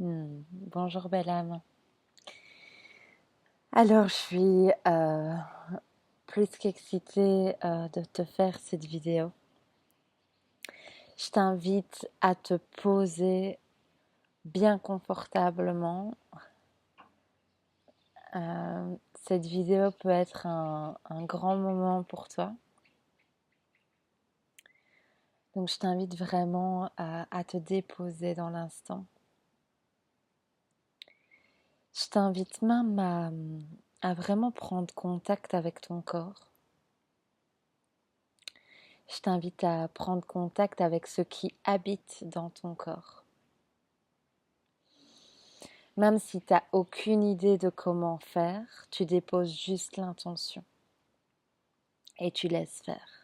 Bonjour belle âme. Alors je suis plus qu'excitée de te faire cette vidéo. Je t'invite à te poser bien confortablement. Cette vidéo peut être un grand moment pour toi. Donc je t'invite vraiment à te déposer dans l'instant. Je t'invite même à vraiment prendre contact avec ton corps. Je t'invite à prendre contact avec ce qui habite dans ton corps. Même si tu n'as aucune idée de comment faire, tu déposes juste l'intention et tu laisses faire.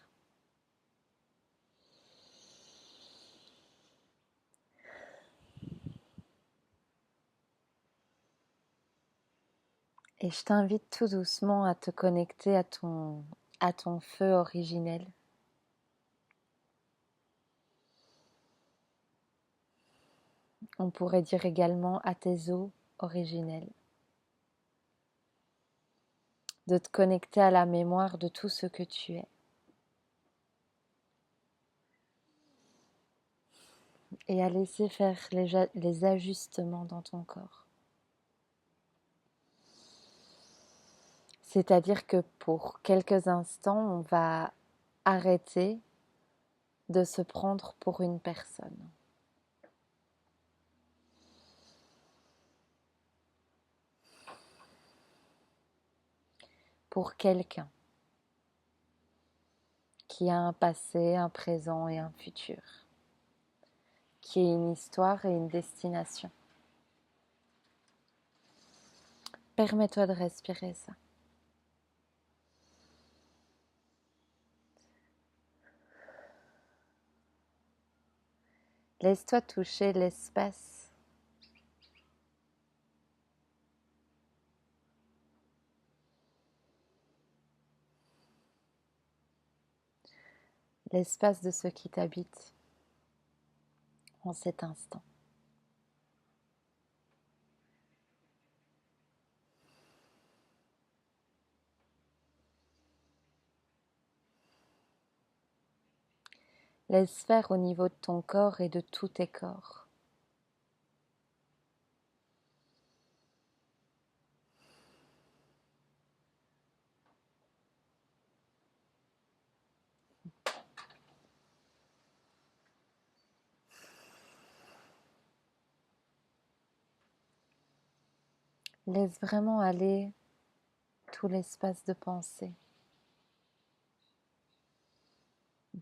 Et je t'invite tout doucement à te connecter à ton feu originel. On pourrait dire également à tes eaux originelles. De te connecter à la mémoire de tout ce que tu es. Et à laisser faire les ajustements dans ton corps. C'est-à-dire que pour quelques instants, on va arrêter de se prendre pour une personne. Pour quelqu'un qui a un passé, un présent et un futur, qui est une histoire et une destination. Permets-toi de respirer ça. Laisse-toi toucher l'espace. L'espace de ce qui t'habite en cet instant. Laisse faire au niveau de ton corps et de tous tes corps. Laisse vraiment aller tout l'espace de pensée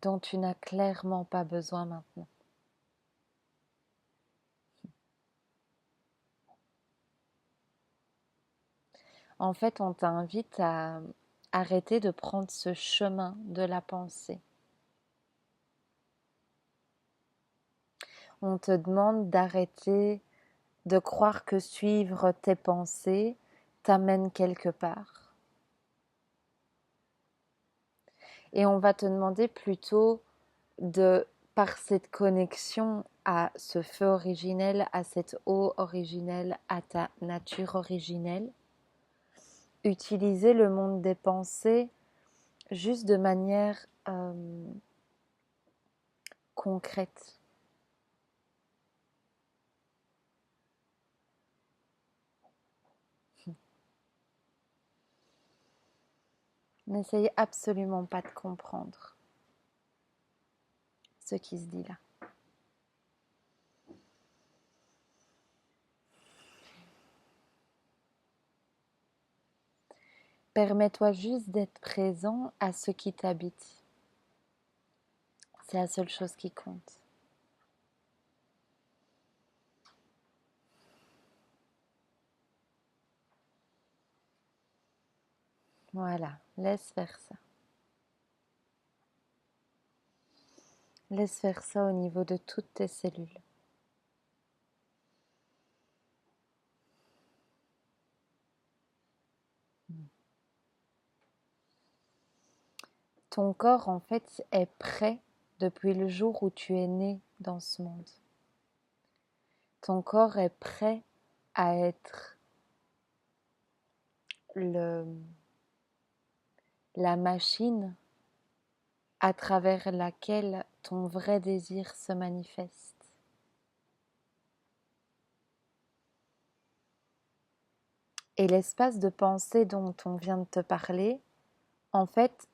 dont tu n'as clairement pas besoin maintenant. En fait, on t'invite à arrêter de prendre ce chemin de la pensée. On te demande d'arrêter de croire que suivre tes pensées t'amène quelque part. Et on va te demander plutôt par cette connexion à ce feu originel, à cette eau originelle, à ta nature originelle, utiliser le monde des pensées juste de manière concrète. N'essayez absolument pas de comprendre ce qui se dit là. Permets-toi juste d'être présent à ce qui t'habite. C'est la seule chose qui compte. Voilà, laisse faire ça. Laisse faire ça au niveau de toutes tes cellules. Ton corps, en fait, est prêt depuis le jour où tu es né dans ce monde. ton corps est prêt à être la machine à travers laquelle ton vrai désir se manifeste. Et l'espace de pensée dont on vient de te parler, en fait,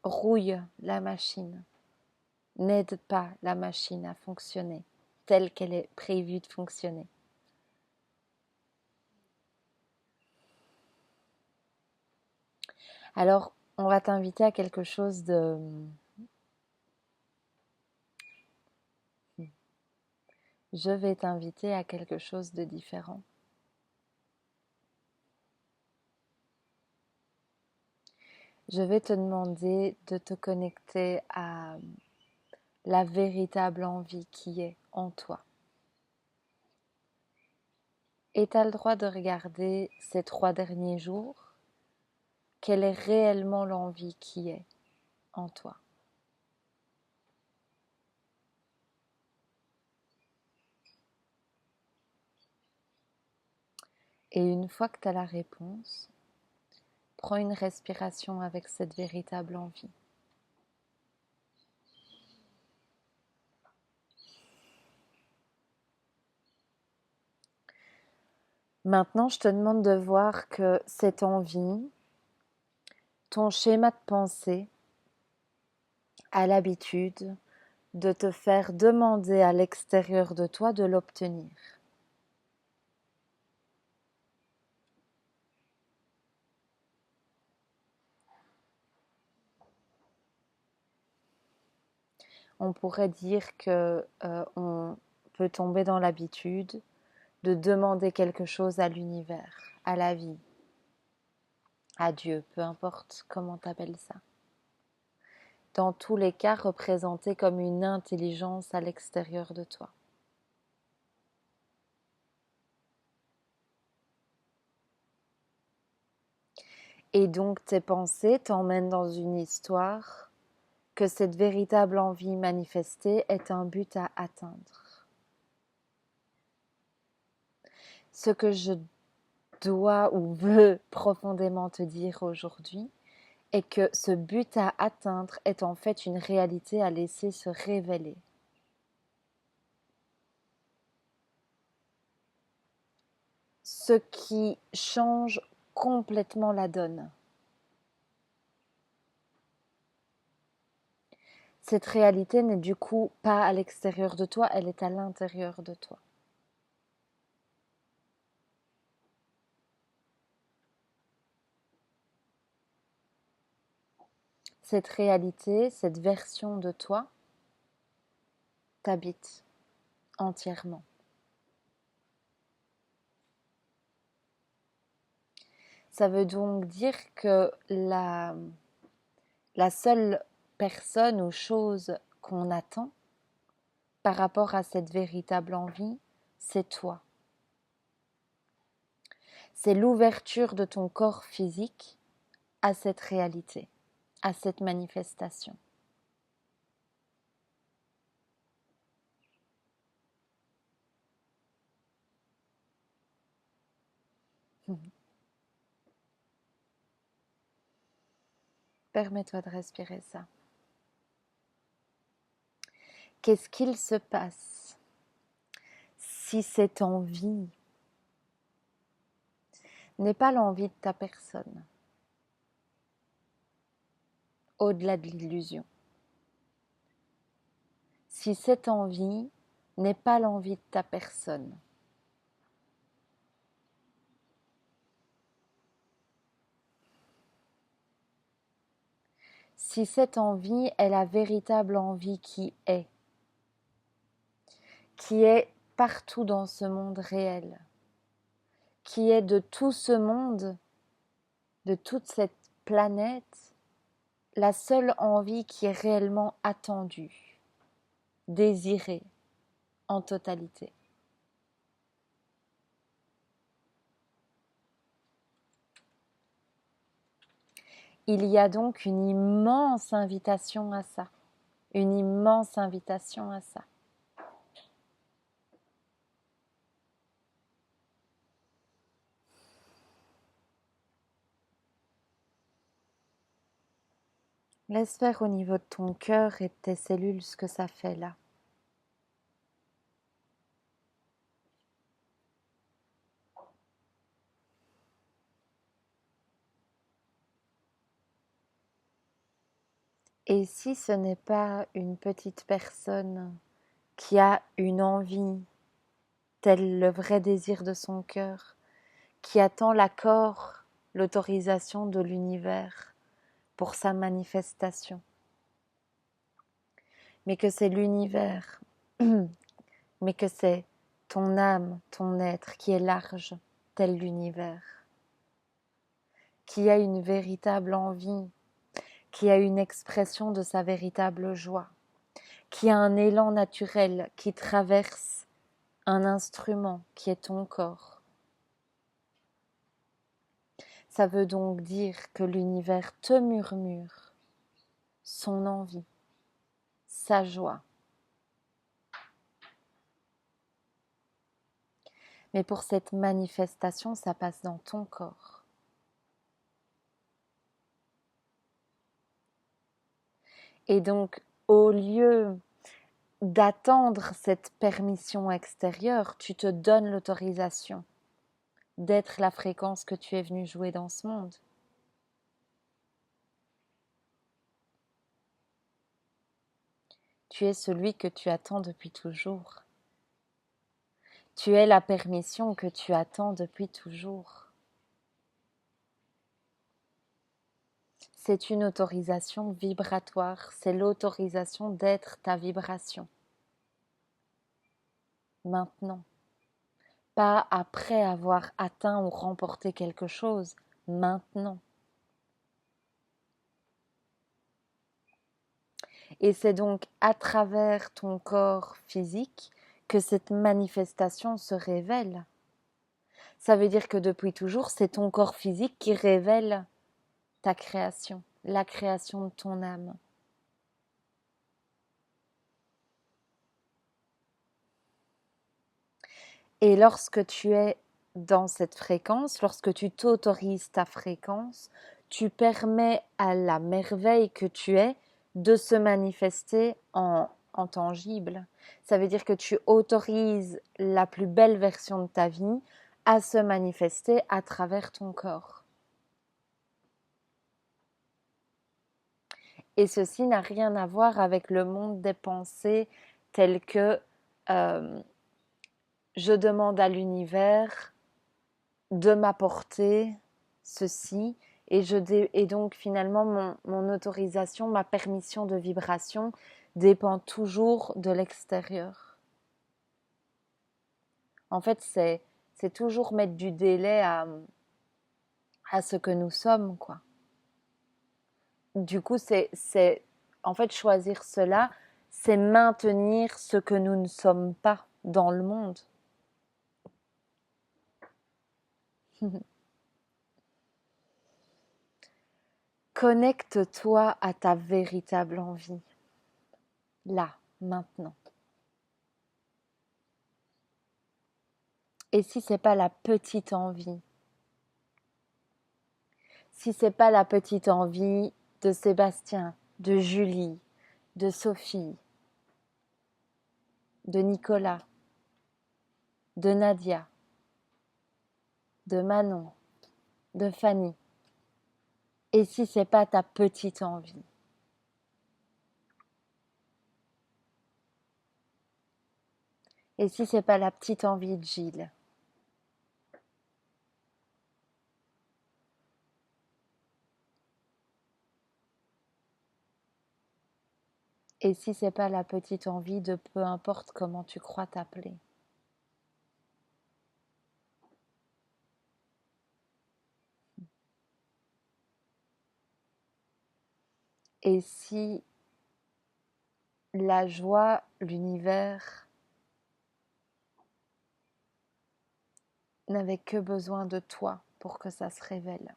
rouille la machine, n'aide pas la machine à fonctionner telle qu'elle est prévue de fonctionner. Alors, on va t'inviter à quelque chose de... Je vais t'inviter à quelque chose de différent. Je vais te demander de te connecter à la véritable envie qui est en toi. Et tu as le droit de regarder ces 3 derniers jours, quelle est réellement l'envie qui est en toi. Et une fois que tu as la réponse, prends une respiration avec cette véritable envie. Maintenant, je te demande de voir que cette envie, ton schéma de pensée, a l'habitude de te faire demander à l'extérieur de toi de l'obtenir. On pourrait dire que on peut tomber dans l'habitude de demander quelque chose à l'univers, à la vie, à Dieu, peu importe comment tu appelles ça. Dans tous les cas, représenté comme une intelligence à l'extérieur de toi. Et donc tes pensées t'emmènent dans une histoire que cette véritable envie manifestée est un but à atteindre. Ce que je dois ou veux profondément te dire aujourd'hui est que ce but à atteindre est en fait une réalité à laisser se révéler. Ce qui change complètement la donne. Cette réalité n'est du coup pas à l'extérieur de toi, elle est à l'intérieur de toi. Cette réalité, cette version de toi, t'habite entièrement. Ça veut donc dire que la seule personne ou chose qu'on attend par rapport à cette véritable envie, c'est toi. C'est l'ouverture de ton corps physique à cette réalité, à cette manifestation. Permets-toi de respirer ça. Qu'est-ce qu'il se passe si cette envie n'est pas l'envie de ta personne, au-delà de l'illusion? Si cette envie n'est pas l'envie de ta personne, si cette envie est la véritable envie qui est partout dans ce monde réel, qui est de tout ce monde, de toute cette planète, la seule envie qui est réellement attendue, désirée en totalité. Il y a donc une immense invitation à ça, une immense invitation à ça. Laisse faire au niveau de ton cœur et de tes cellules ce que ça fait là. Et si ce n'est pas une petite personne qui a une envie, tel le vrai désir de son cœur, qui attend l'accord, l'autorisation de l'univers pour sa manifestation, mais que c'est l'univers, mais que c'est ton âme, ton être qui est large, tel l'univers, qui a une véritable envie, qui a une expression de sa véritable joie, qui a un élan naturel qui traverse un instrument qui est ton corps. Ça veut donc dire que l'univers te murmure son envie, sa joie. Mais pour cette manifestation, ça passe dans ton corps. Et donc, au lieu d'attendre cette permission extérieure, tu te donnes l'autorisation d'être la fréquence que tu es venu jouer dans ce monde. Tu es celui que tu attends depuis toujours. Tu es la permission que tu attends depuis toujours. C'est une autorisation vibratoire, c'est l'autorisation d'être ta vibration. Maintenant. Pas après avoir atteint ou remporté quelque chose, maintenant. Et c'est donc à travers ton corps physique que cette manifestation se révèle. Ça veut dire que depuis toujours, c'est ton corps physique qui révèle ta création, la création de ton âme. Et lorsque tu es dans cette fréquence, lorsque tu t'autorises ta fréquence, tu permets à la merveille que tu es de se manifester en tangible. Ça veut dire que tu autorises la plus belle version de ta vie à se manifester à travers ton corps. Et ceci n'a rien à voir avec le monde des pensées tel que je demande à l'univers de m'apporter ceci et donc finalement mon autorisation, ma permission de vibration dépend toujours de l'extérieur. En fait, c'est toujours mettre du délai à ce que nous sommes, quoi. Du coup, c'est en fait choisir cela, c'est maintenir ce que nous ne sommes pas dans le monde. Connecte-toi à ta véritable envie, là, maintenant. Et si c'est pas la petite envie, si c'est pas la petite envie de Sébastien, de Julie, de Sophie, de Nicolas, de Nadia, de Manon, de Fanny, et si c'est pas ta petite envie, et si c'est pas la petite envie de Gilles, et si c'est pas la petite envie de peu importe comment tu crois t'appeler. Et si la joie, l'univers n'avait que besoin de toi pour que ça se révèle.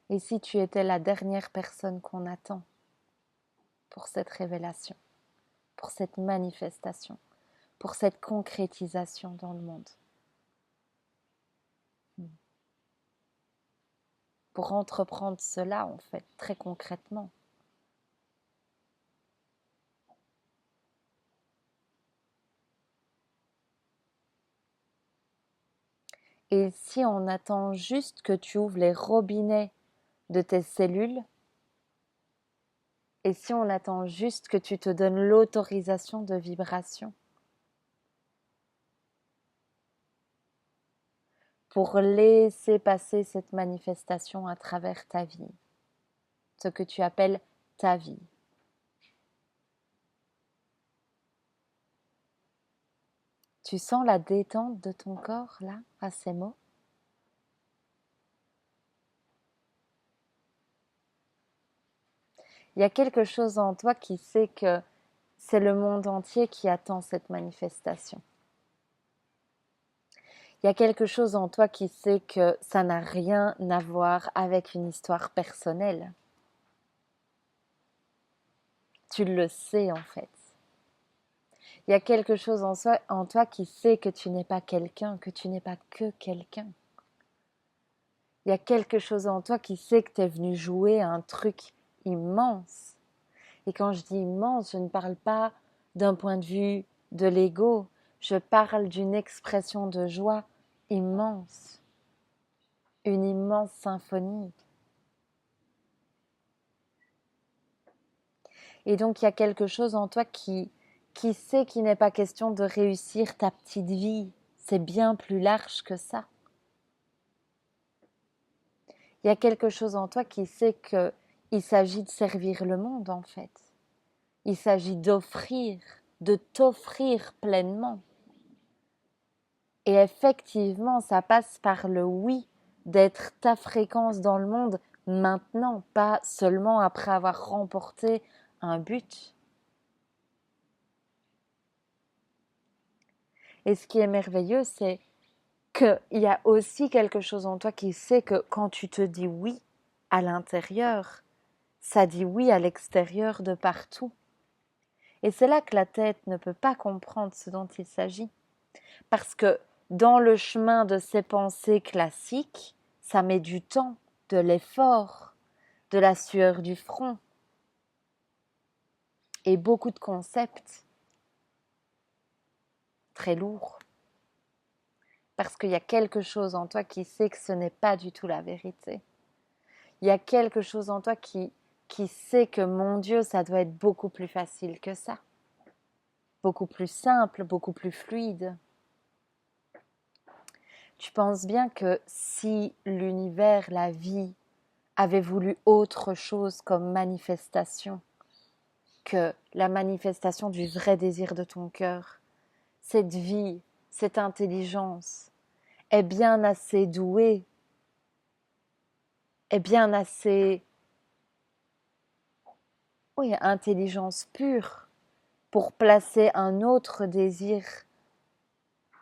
Et si tu étais la dernière personne qu'on attend pour cette révélation, pour cette manifestation, pour cette concrétisation dans le monde. pour entreprendre cela, en fait, très concrètement. Et si on attend juste que tu ouvres les robinets de tes cellules, et si on attend juste que tu te donnes l'autorisation de vibration pour laisser passer cette manifestation à travers ta vie, ce que tu appelles ta vie. Tu sens la détente de ton corps, là, à ces mots? Il y a quelque chose en toi qui sait que c'est le monde entier qui attend cette manifestation. Il y a quelque chose en toi qui sait que ça n'a rien à voir avec une histoire personnelle. Tu le sais en fait. Il y a quelque chose en toi qui sait que tu n'es pas quelqu'un, que tu n'es pas que quelqu'un. Il y a quelque chose en toi qui sait que tu es venu jouer un truc immense. Et quand je dis immense, je ne parle pas d'un point de vue de l'ego, je parle d'une expression de joie immense, une immense symphonie. Et donc il y a quelque chose en toi qui sait qu'il n'est pas question de réussir ta petite vie, c'est bien plus large que ça. Il y a quelque chose en toi qui sait qu'il s'agit de servir le monde en fait. Il s'agit d'offrir, de t'offrir pleinement. Et effectivement, ça passe par le oui, d'être ta fréquence dans le monde maintenant, pas seulement après avoir remporté un but. Et ce qui est merveilleux, c'est qu'il y a aussi quelque chose en toi qui sait que quand tu te dis oui à l'intérieur, ça dit oui à l'extérieur de partout. Et c'est là que la tête ne peut pas comprendre ce dont il s'agit. Parce que dans le chemin de ces pensées classiques, ça met du temps, de l'effort, de la sueur du front et beaucoup de concepts très lourds. Parce qu'il y a quelque chose en toi qui sait que ce n'est pas du tout la vérité. Il y a quelque chose en toi qui sait que, mon Dieu, ça doit être beaucoup plus facile que ça. Beaucoup plus simple, beaucoup plus fluide. Tu penses bien que si l'univers, la vie, avait voulu autre chose comme manifestation que la manifestation du vrai désir de ton cœur, cette vie, cette intelligence est bien assez douée, est bien assez, oui, intelligence pure pour placer un autre désir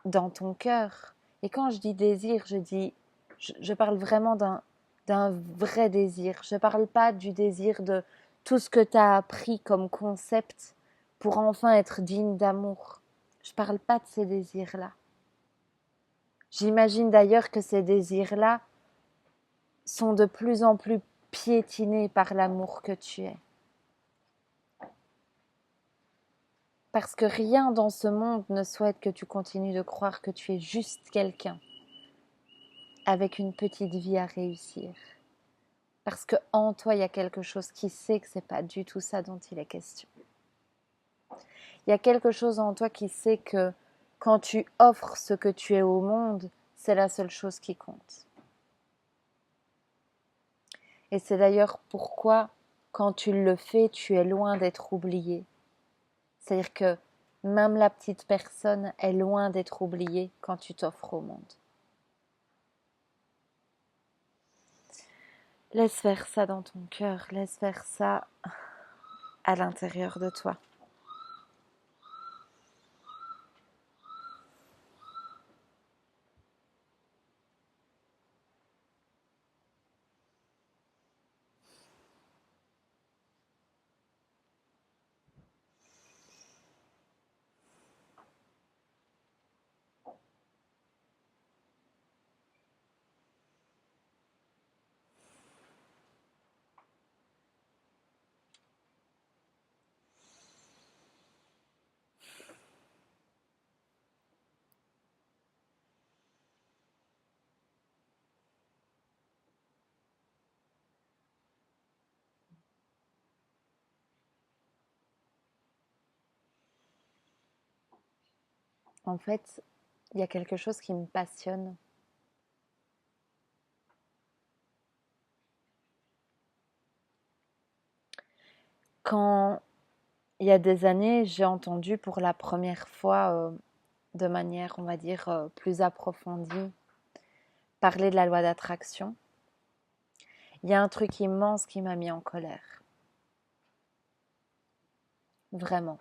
dans ton cœur. Et quand je dis désir, je parle vraiment d'un vrai désir. Je ne parle pas du désir de tout ce que tu as appris comme concept pour enfin être digne d'amour. Je ne parle pas de ces désirs-là. J'imagine d'ailleurs que ces désirs-là sont de plus en plus piétinés par l'amour que tu es. Parce que rien dans ce monde ne souhaite que tu continues de croire que tu es juste quelqu'un avec une petite vie à réussir. Parce qu'en toi, il y a quelque chose qui sait que ce n'est pas du tout ça dont il est question. Il y a quelque chose en toi qui sait que quand tu offres ce que tu es au monde, c'est la seule chose qui compte. Et c'est d'ailleurs pourquoi, quand tu le fais, tu es loin d'être oublié. C'est-à-dire que même la petite personne est loin d'être oubliée quand tu t'offres au monde. Laisse faire ça dans ton cœur, laisse faire ça à l'intérieur de toi. En fait, il y a quelque chose qui me passionne. Quand il y a des années, j'ai entendu pour la première fois, de manière, on va dire, plus approfondie, parler de la loi d'attraction, il y a un truc immense qui m'a mis en colère. Vraiment.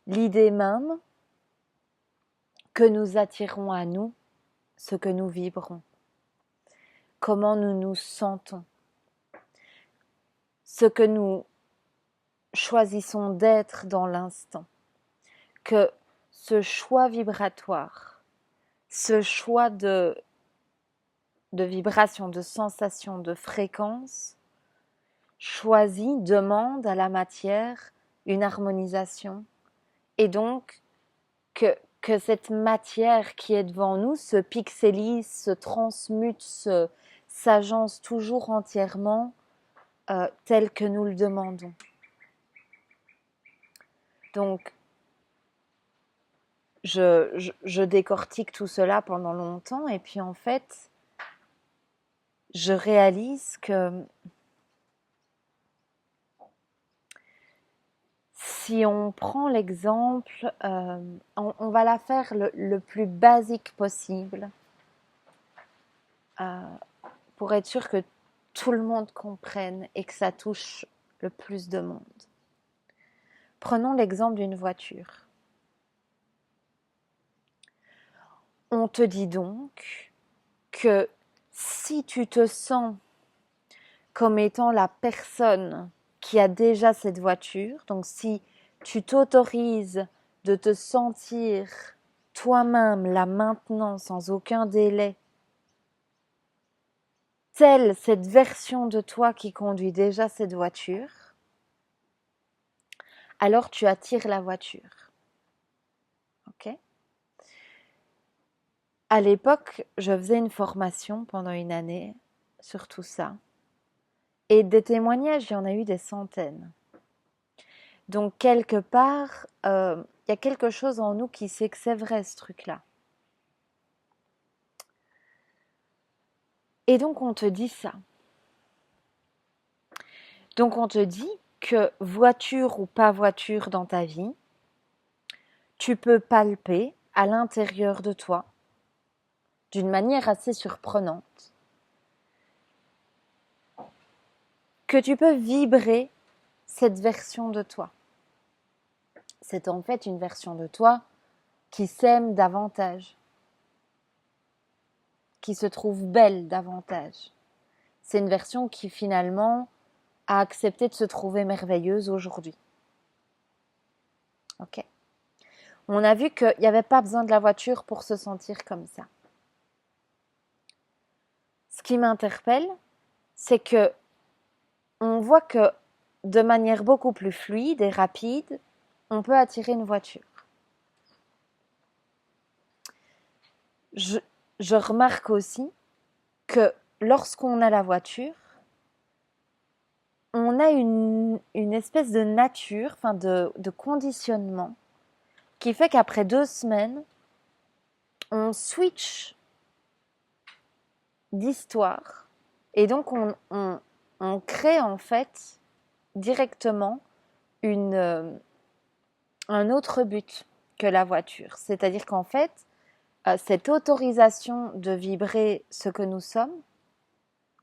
L'idée même que nous attirons à nous ce que nous vibrons, comment nous nous sentons, ce que nous choisissons d'être dans l'instant, que ce choix vibratoire, ce choix de vibration, de sensation, de fréquence, choisit, demande à la matière une harmonisation. Et donc, que cette matière qui est devant nous se pixelise, se transmute, s'agence toujours entièrement tel que nous le demandons. Donc, je décortique tout cela pendant longtemps et puis en fait, je réalise que si on prend l'exemple, on va la faire le plus basique possible pour être sûr que tout le monde comprenne et que ça touche le plus de monde. Prenons l'exemple d'une voiture. On te dit donc que si tu te sens comme étant la personne qui a déjà cette voiture, donc si tu t'autorises de te sentir toi-même là maintenant sans aucun délai, telle cette version de toi qui conduit déjà cette voiture, alors tu attires la voiture. Ok ? À l'époque, je faisais une formation pendant une année sur tout ça. Et des témoignages, il y en a eu des centaines. Donc, quelque part, il y a quelque chose en nous qui sait que c'est vrai, ce truc-là. Et donc, on te dit ça. Donc, on te dit que voiture ou pas voiture dans ta vie, tu peux palper à l'intérieur de toi, d'une manière assez surprenante, que tu peux vibrer cette version de toi. C'est en fait une version de toi qui s'aime davantage, qui se trouve belle davantage. C'est une version qui finalement a accepté de se trouver merveilleuse aujourd'hui. Ok. On a vu qu'il n'y avait pas besoin de la voiture pour se sentir comme ça. Ce qui m'interpelle, c'est que on voit que de manière beaucoup plus fluide et rapide, on peut attirer une voiture. Je remarque aussi que lorsqu'on a la voiture, on a une espèce de nature, enfin de conditionnement, qui fait qu'après 2 semaines, on switch d'histoire et donc on crée en fait directement un autre but que la voiture. C'est-à-dire qu'en fait, cette autorisation de vibrer ce que nous sommes,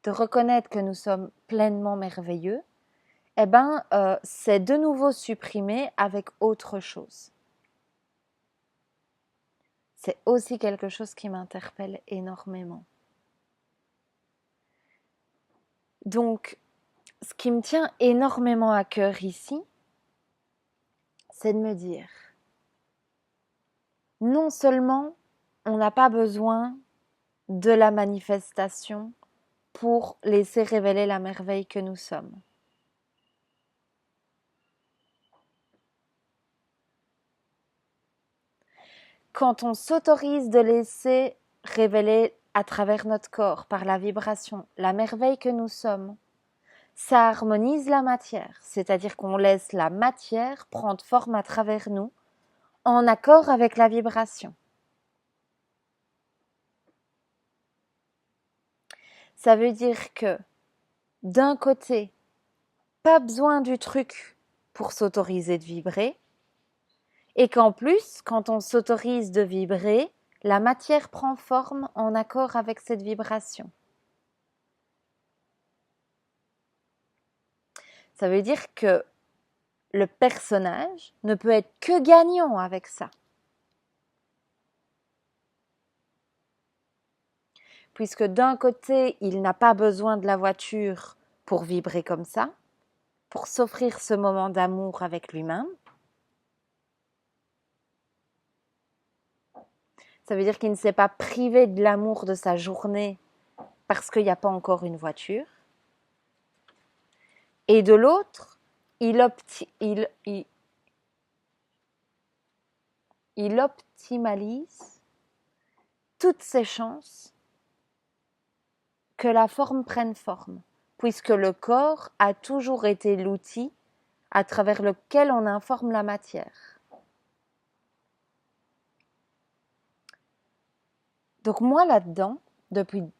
de reconnaître que nous sommes pleinement merveilleux, eh ben, c'est de nouveau supprimé avec autre chose. C'est aussi quelque chose qui m'interpelle énormément. Donc, ce qui me tient énormément à cœur ici, c'est de me dire, non seulement on n'a pas besoin de la manifestation pour laisser révéler la merveille que nous sommes. Quand on s'autorise de laisser révéler à travers notre corps, par la vibration, la merveille que nous sommes, ça harmonise la matière, c'est-à-dire qu'on laisse la matière prendre forme à travers nous, en accord avec la vibration. Ça veut dire que, d'un côté, pas besoin du truc pour s'autoriser de vibrer, et qu'en plus, quand on s'autorise de vibrer, la matière prend forme en accord avec cette vibration. Ça veut dire que le personnage ne peut être que gagnant avec ça. Puisque d'un côté, il n'a pas besoin de la voiture pour vibrer comme ça, pour s'offrir ce moment d'amour avec lui-même. Ça veut dire qu'il ne s'est pas privé de l'amour de sa journée parce qu'il n'y a pas encore une voiture. Et de l'autre, il optimalise toutes ses chances que la forme prenne forme, puisque le corps a toujours été l'outil à travers lequel on informe la matière. Donc moi là-dedans, depuis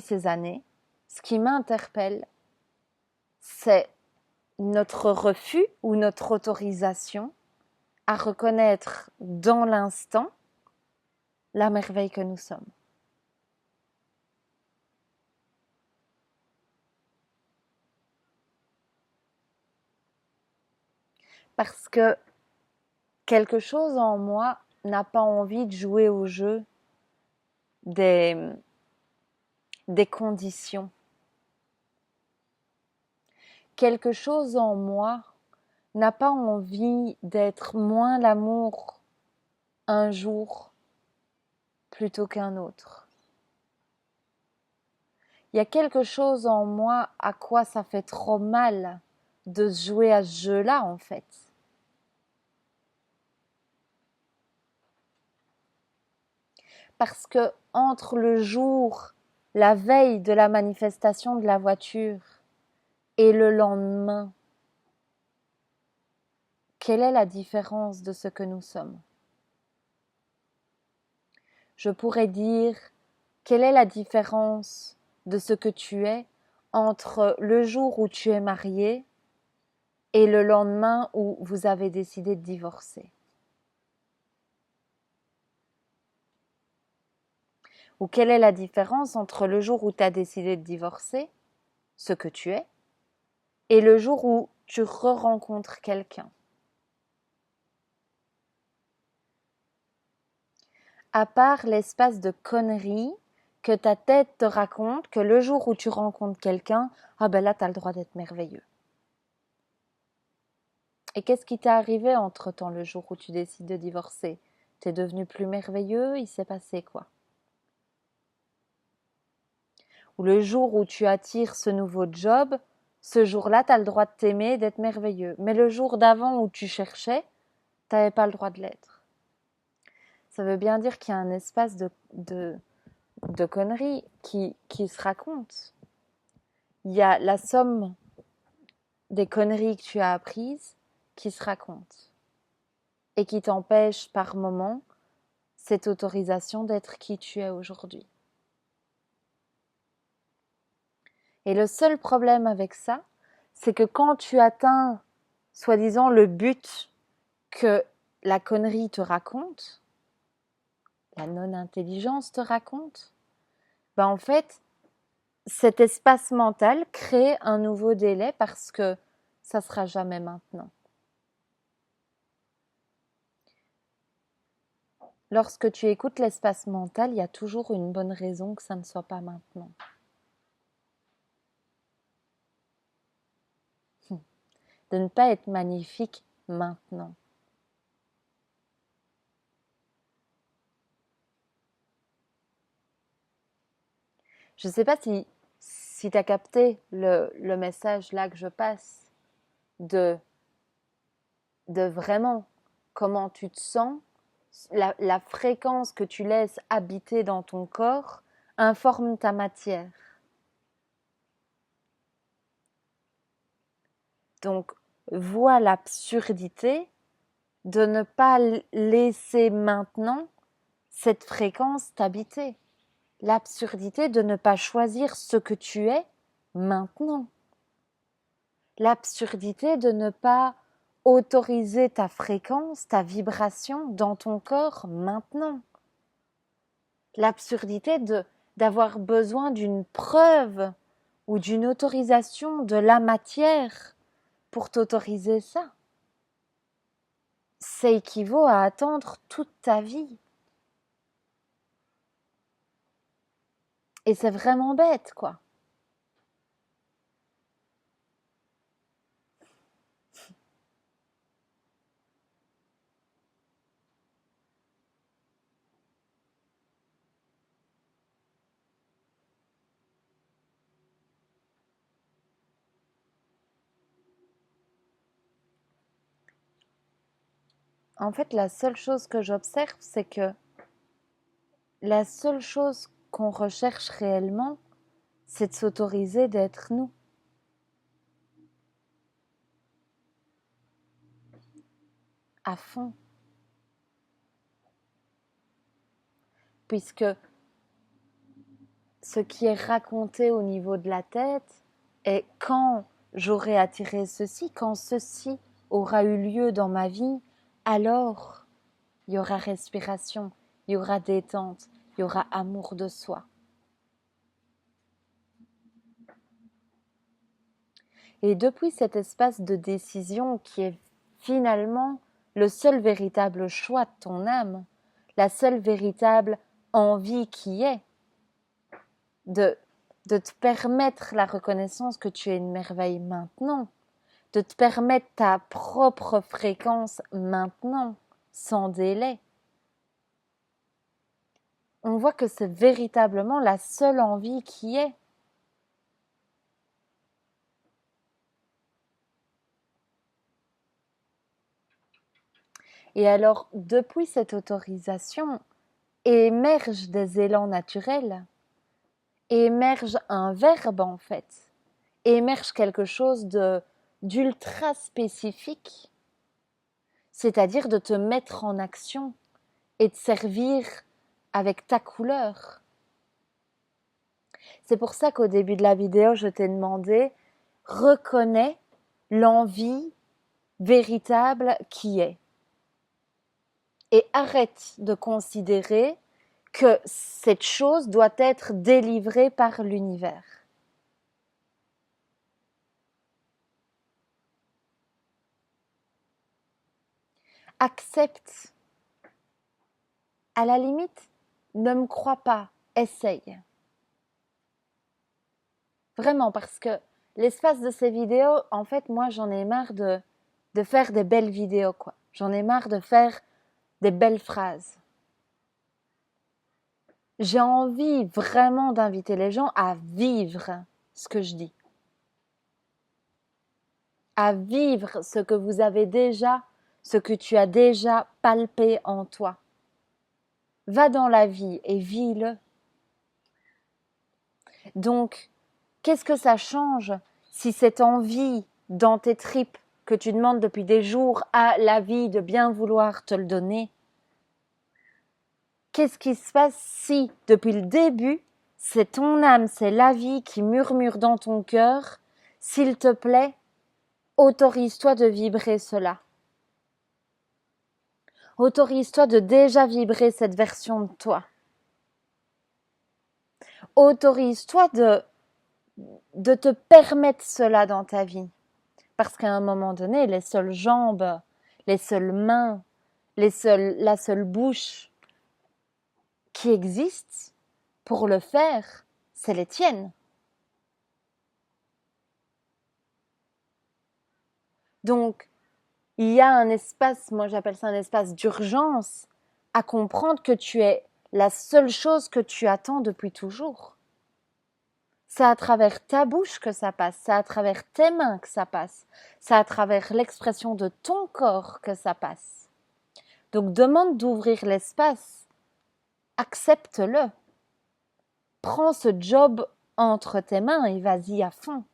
ces années, ce qui m'interpelle, c'est notre refus ou notre autorisation à reconnaître dans l'instant la merveille que nous sommes. Parce que quelque chose en moi n'a pas envie de jouer au jeu des conditions. Quelque chose en moi n'a pas envie d'être moins l'amour un jour plutôt qu'un autre. Il y a quelque chose en moi à quoi ça fait trop mal de jouer à ce jeu-là, en fait. Parce que entre le jour, la veille de la manifestation de la voiture et le lendemain, quelle est la différence de ce que nous sommes? Je pourrais dire, quelle est la différence de ce que tu es entre le jour où tu es marié et le lendemain où vous avez décidé de divorcer? Ou quelle est la différence entre le jour où tu as décidé de divorcer, ce que tu es, et le jour où tu re-rencontres quelqu'un? À part l'espace de conneries que ta tête te raconte que le jour où tu rencontres quelqu'un, ah ben là, tu as le droit d'être merveilleux. Et qu'est-ce qui t'est arrivé entre-temps le jour où tu décides de divorcer? T'es devenu plus merveilleux? Il s'est passé quoi? Ou le jour où tu attires ce nouveau job, ce jour-là, tu as le droit de t'aimer, d'être merveilleux. Mais le jour d'avant où tu cherchais, tu n'avais pas le droit de l'être. Ça veut bien dire qu'il y a un espace de conneries qui se racontent. Il y a la somme des conneries que tu as apprises qui se racontent et qui t'empêchent par moments cette autorisation d'être qui tu es aujourd'hui. Et le seul problème avec ça, c'est que quand tu atteins, soi-disant, le but que la connerie te raconte, la non-intelligence te raconte, ben en fait, cet espace mental crée un nouveau délai parce que ça sera jamais maintenant. Lorsque tu écoutes l'espace mental, il y a toujours une bonne raison que ça ne soit pas maintenant. De ne pas être magnifique maintenant. Je ne sais pas si tu as capté le message là que je passe de vraiment comment tu te sens, la fréquence que tu laisses habiter dans ton corps informe ta matière. Donc, vois l'absurdité de ne pas laisser maintenant cette fréquence t'habiter. L'absurdité de ne pas choisir ce que tu es maintenant. L'absurdité de ne pas autoriser ta fréquence, ta vibration dans ton corps maintenant. L'absurdité d'avoir besoin d'une preuve ou d'une autorisation de la matière pour t'autoriser ça. Ça équivaut à attendre toute ta vie. Et c'est vraiment bête, quoi. En fait, la seule chose que j'observe, c'est que la seule chose qu'on recherche réellement, c'est de s'autoriser d'être nous. À fond. Puisque ce qui est raconté au niveau de la tête est quand j'aurai attiré ceci, quand ceci aura eu lieu dans ma vie, alors il y aura respiration, il y aura détente, il y aura amour de soi. Et depuis cet espace de décision qui est finalement le seul véritable choix de ton âme, la seule véritable envie qui est de te permettre la reconnaissance que tu es une merveille maintenant, de te permettre ta propre fréquence maintenant, sans délai. On voit que c'est véritablement la seule envie qui est. Et alors, depuis cette autorisation, émergent des élans naturels, émerge un verbe en fait, émerge quelque chose d'ultra spécifique, c'est-à-dire de te mettre en action et de servir avec ta couleur. C'est pour ça qu'au début de la vidéo, je t'ai demandé, reconnais l'envie véritable qui est. Et arrête de considérer que cette chose doit être délivrée par l'univers. Accepte. À la limite, ne me crois pas, essaye. Vraiment, parce que l'espace de ces vidéos, en fait, moi, j'en ai marre de faire des belles vidéos, quoi. J'en ai marre de faire des belles phrases. J'ai envie vraiment d'inviter les gens à vivre ce que je dis. À vivre ce que vous avez déjà, ce que tu as déjà palpé en toi. Va dans la vie et vis-le. Donc, qu'est-ce que ça change si cette envie dans tes tripes que tu demandes depuis des jours à la vie de bien vouloir te le donner, qu'est-ce qui se passe si, depuis le début, c'est ton âme, c'est la vie qui murmure dans ton cœur, s'il te plaît, autorise-toi de vibrer cela. Autorise-toi de déjà vibrer cette version de toi. Autorise-toi de te permettre cela dans ta vie. Parce qu'à un moment donné, les seules jambes, les seules mains, la seule bouche qui existe pour le faire, c'est les tiennes. Donc, il y a un espace, moi j'appelle ça un espace d'urgence, à comprendre que tu es la seule chose que tu attends depuis toujours. C'est à travers ta bouche que ça passe, c'est à travers tes mains que ça passe, c'est à travers l'expression de ton corps que ça passe. Donc demande d'ouvrir l'espace, accepte-le. Prends ce job entre tes mains et vas-y à fond.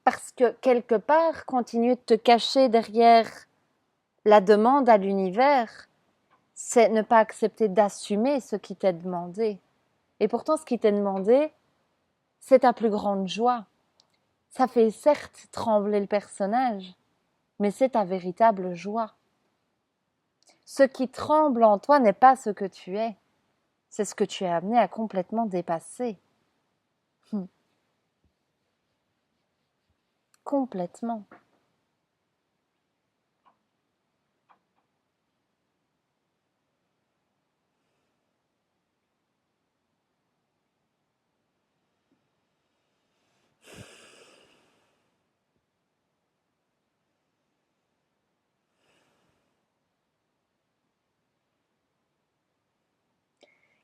Parce que quelque part, continuer de te cacher derrière la demande à l'univers, c'est ne pas accepter d'assumer ce qui t'est demandé. Et pourtant, ce qui t'est demandé, c'est ta plus grande joie. Ça fait certes trembler le personnage, mais c'est ta véritable joie. Ce qui tremble en toi n'est pas ce que tu es, c'est ce que tu es amené à complètement dépasser. Complètement.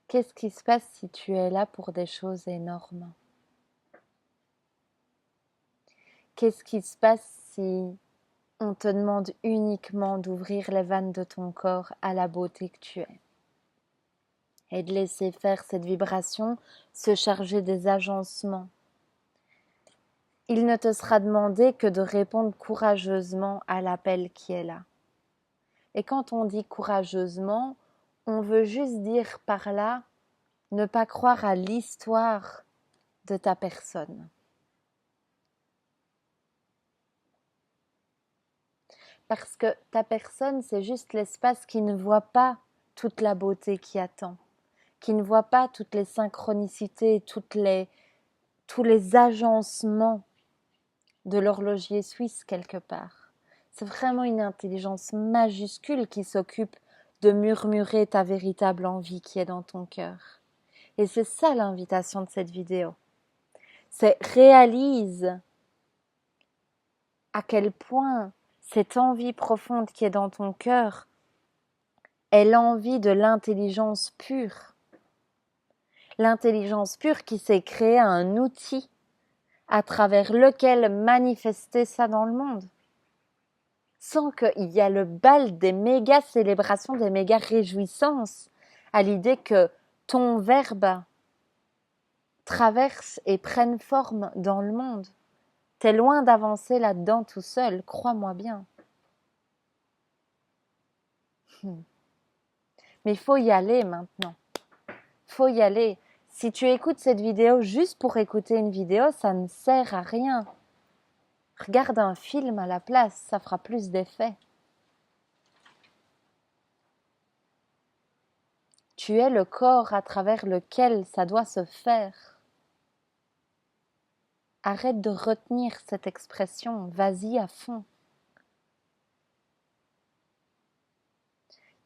Qu'est-ce qui se passe si tu es là pour des choses énormes? Qu'est-ce qui se passe si on te demande uniquement d'ouvrir les vannes de ton corps à la beauté que tu es et de laisser faire cette vibration se charger des agencements? Il ne te sera demandé que de répondre courageusement à l'appel qui est là. Et quand on dit courageusement, on veut juste dire par là ne pas croire à l'histoire de ta personne. Parce que ta personne, c'est juste l'espace qui ne voit pas toute la beauté qui attend, qui ne voit pas toutes les synchronicités, tous les agencements de l'horloger suisse quelque part. C'est vraiment une intelligence majuscule qui s'occupe de murmurer ta véritable envie qui est dans ton cœur. Et c'est ça l'invitation de cette vidéo. C'est réalise à quel point cette envie profonde qui est dans ton cœur est l'envie de l'intelligence pure. L'intelligence pure qui s'est créée un outil à travers lequel manifester ça dans le monde. Sans qu'il y a le bal des méga célébrations, des méga réjouissances à l'idée que ton verbe traverse et prenne forme dans le monde. T'es loin d'avancer là-dedans tout seul, crois-moi bien. Mais il faut y aller maintenant. Faut y aller. Si tu écoutes cette vidéo juste pour écouter une vidéo, ça ne sert à rien. Regarde un film à la place, ça fera plus d'effet. Tu es le corps à travers lequel ça doit se faire. Arrête de retenir cette expression, vas-y à fond.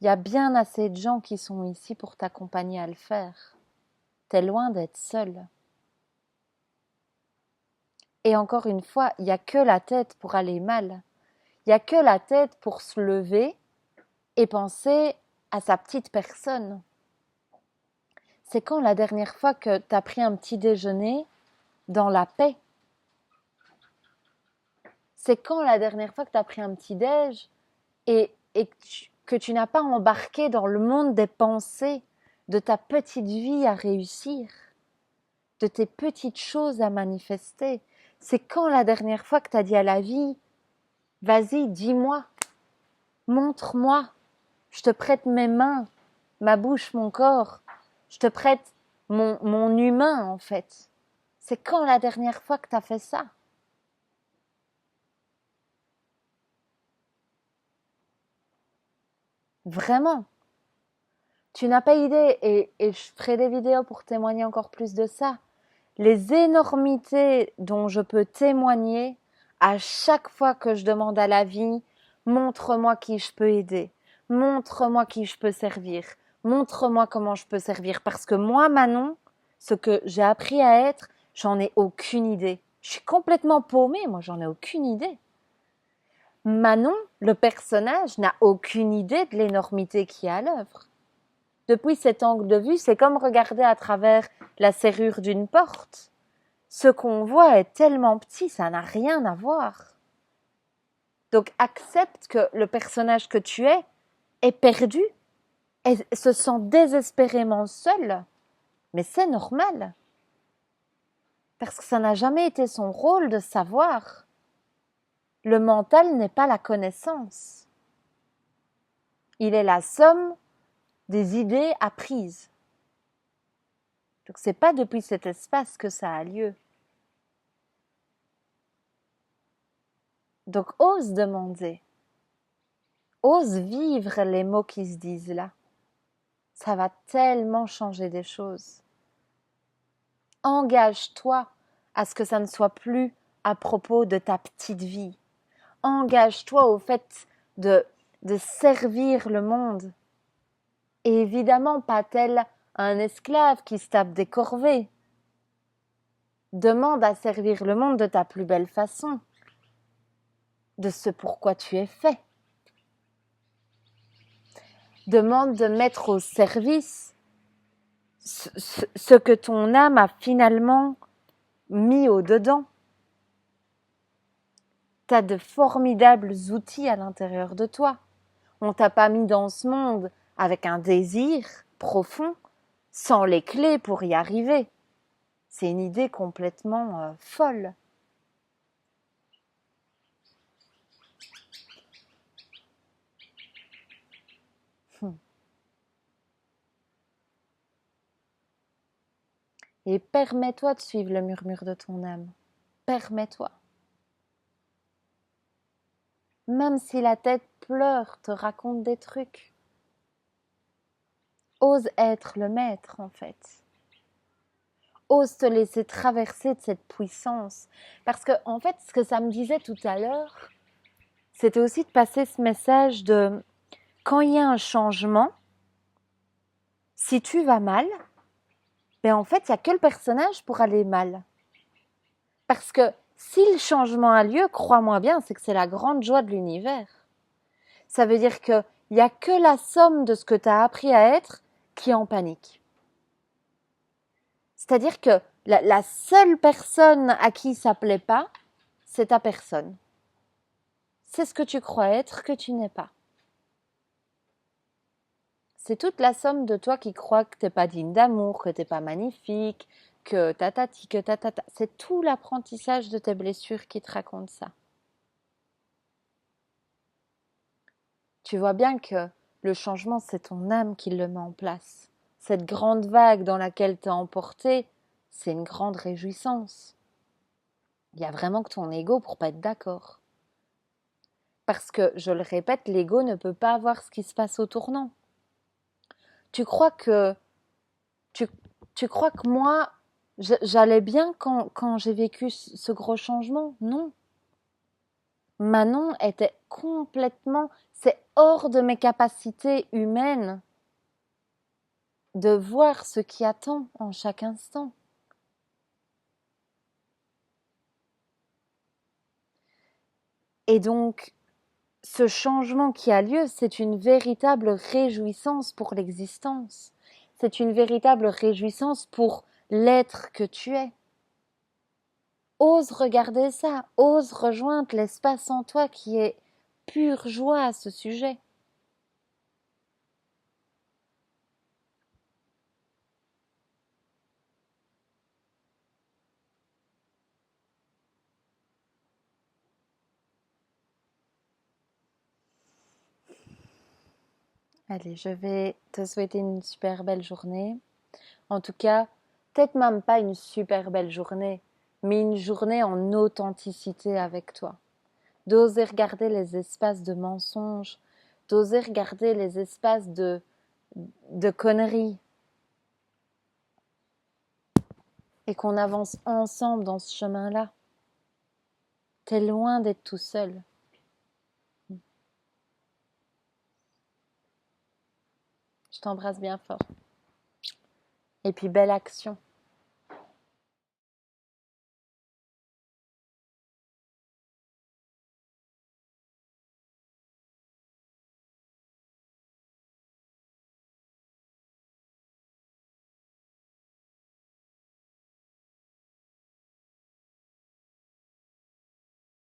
Il y a bien assez de gens qui sont ici pour t'accompagner à le faire. T'es loin d'être seul. Et encore une fois, il n'y a que la tête pour aller mal. Il n'y a que la tête pour se lever et penser à sa petite personne. C'est quand la dernière fois que tu as pris un petit déjeuner dans la paix? C'est quand la dernière fois que tu as pris un petit déj et que tu n'as pas embarqué dans le monde des pensées de ta petite vie à réussir, de tes petites choses à manifester? C'est quand la dernière fois que tu as dit à la vie, vas-y, dis-moi, montre-moi, je te prête mes mains, ma bouche, mon corps, je te prête mon humain en fait. C'est quand la dernière fois que tu as fait ça? Vraiment. Tu n'as pas idée, et je ferai des vidéos pour témoigner encore plus de ça. Les énormités dont je peux témoigner à chaque fois que je demande à la vie, montre-moi qui je peux aider, montre-moi qui je peux servir, montre-moi comment je peux servir. Parce que moi, Manon, ce que j'ai appris à être, j'en ai aucune idée. Je suis complètement paumée, moi, j'en ai aucune idée. Manon, le personnage, n'a aucune idée de l'énormité qui est à l'œuvre. Depuis cet angle de vue, c'est comme regarder à travers la serrure d'une porte. Ce qu'on voit est tellement petit, ça n'a rien à voir. Donc accepte que le personnage que tu es est perdu et se sent désespérément seul. Mais c'est normal. Parce que ça n'a jamais été son rôle de savoir Le mental n'est pas la connaissance. Il est la somme des idées apprises. Donc c'est pas depuis cet espace que ça a lieu. Donc ose demander. Ose vivre les mots qui se disent là. Ça va tellement changer des choses. Engage-toi à ce que ça ne soit plus à propos de ta petite vie. Engage-toi au fait de servir le monde. Et évidemment, pas tel un esclave qui se tape des corvées. Demande à servir le monde de ta plus belle façon, de ce pourquoi tu es fait. Demande de mettre au service ce que ton âme a finalement mis au-dedans. Tu as de formidables outils à l'intérieur de toi. On t'a pas mis dans ce monde avec un désir profond, sans les clés pour y arriver. C'est une idée complètement folle. Et permets-toi de suivre le murmure de ton âme. Permets-toi. Même si la tête pleure, te raconte des trucs. Ose être le maître, en fait. Ose te laisser traverser de cette puissance. Parce que, en fait, ce que ça me disait tout à l'heure, c'était aussi de passer ce message de quand il y a un changement, si tu vas mal, ben en fait, il n'y a que le personnage pour aller mal. Parce que si le changement a lieu, crois-moi bien, c'est que c'est la grande joie de l'univers. Ça veut dire qu'il n'y a que la somme de ce que tu as appris à être qui est en panique. C'est-à-dire que la seule personne à qui ça ne plaît pas, c'est ta personne. C'est ce que tu crois être que tu n'es pas. C'est toute la somme de toi qui crois que tu n'es pas digne d'amour, que tu n'es pas magnifique, que tatati, que tatata. C'est tout l'apprentissage de tes blessures qui te raconte ça. Tu vois bien que le changement, c'est ton âme qui le met en place. Cette grande vague dans laquelle tu es emporté, c'est une grande réjouissance. Il y a vraiment que ton ego pour pas être d'accord. Parce que, je le répète, l'ego ne peut pas voir ce qui se passe au tournant. Tu crois que moi, j'allais bien quand j'ai vécu ce gros changement? Non. Manon était complètement, c'est hors de mes capacités humaines de voir ce qui attend en chaque instant. Et donc, ce changement qui a lieu, c'est une véritable réjouissance pour l'existence. C'est une véritable réjouissance pour l'être que tu es. Ose regarder ça, ose rejoindre l'espace en toi qui est pure joie à ce sujet. Allez, je vais te souhaiter une super belle journée. En tout cas, peut-être même pas une super belle journée, mais une journée en authenticité avec toi. D'oser regarder les espaces de mensonges, d'oser regarder les espaces de conneries. Et qu'on avance ensemble dans ce chemin-là. T'es loin d'être tout seul. Je t'embrasse bien fort. Et puis belle action.